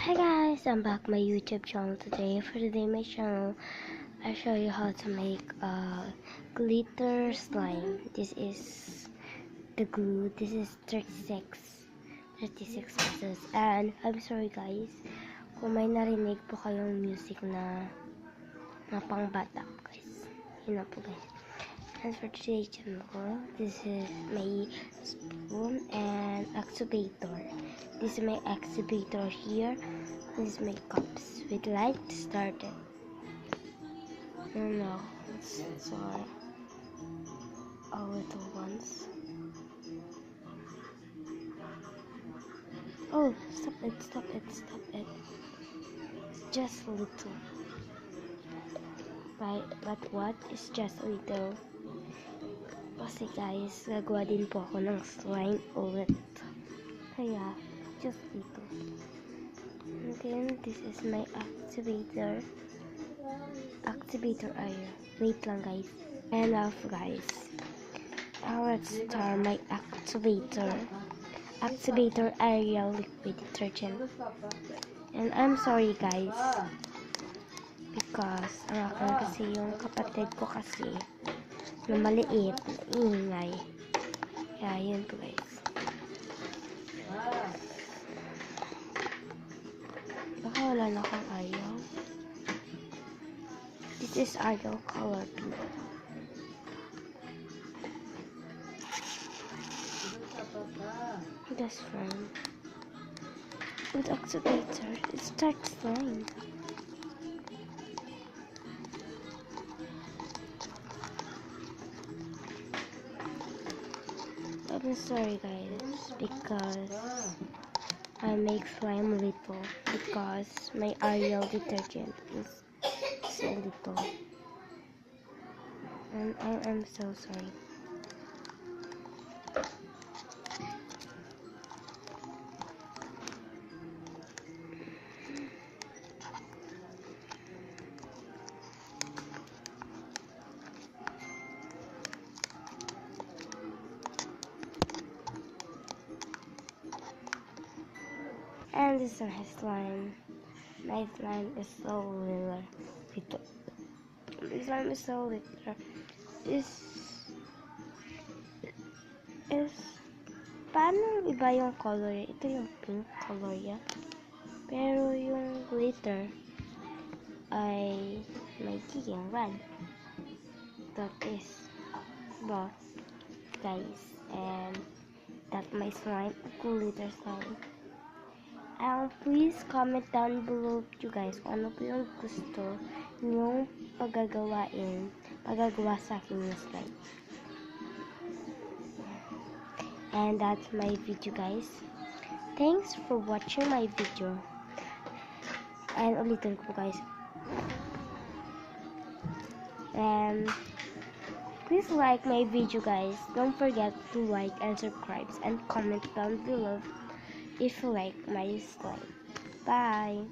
Hi guys, I'm back my YouTube channel today. For today my channel, I show you how to make a glitter slime. This is the glue. This is 36 pesos. And I'm sorry guys, kung may narinig po kayong music na pangbata guys. Yun na po guys. And for today's channel, this is my spoon and activator. This is my activator here. This is my cups. We'd like to start it. No, it's our little ones. Oh, stop it. It's just a little. Right, but what is just a little? Kasi guys, gagawa din po ako ng slime ulit. Kaya, just little. And then, this is my activator. Activator area. Wait lang guys. Enough guys. Now let's start my activator. Activator area liquid detergent. And I'm sorry guys. Because, ang akin kasi yung kapatid ko kasi na maliit, ingay. Kaya, yun po guys. Baka wala na akong ayaw. This is ayaw color pink. That's fine. With activator, it starts fine. I'm sorry guys, because I make slime little because my Ariel detergent is so little, and I am so sorry. And this is my slime. My slime is so little. My slime is so little. Is paano iba yung color? Ito yung pink color yan. Pero yung glitter ay magiging red. That is both guys. And that my slime, glitter slime. Please comment down below you guys kung ano po yung gusto nyong pagagawa sa akin yung slime. And that's my video guys. Thanks for watching my video. And ulitin ko guys. And please like my video guys. Don't forget to like and subscribe and comment down below if you like my slime. Bye.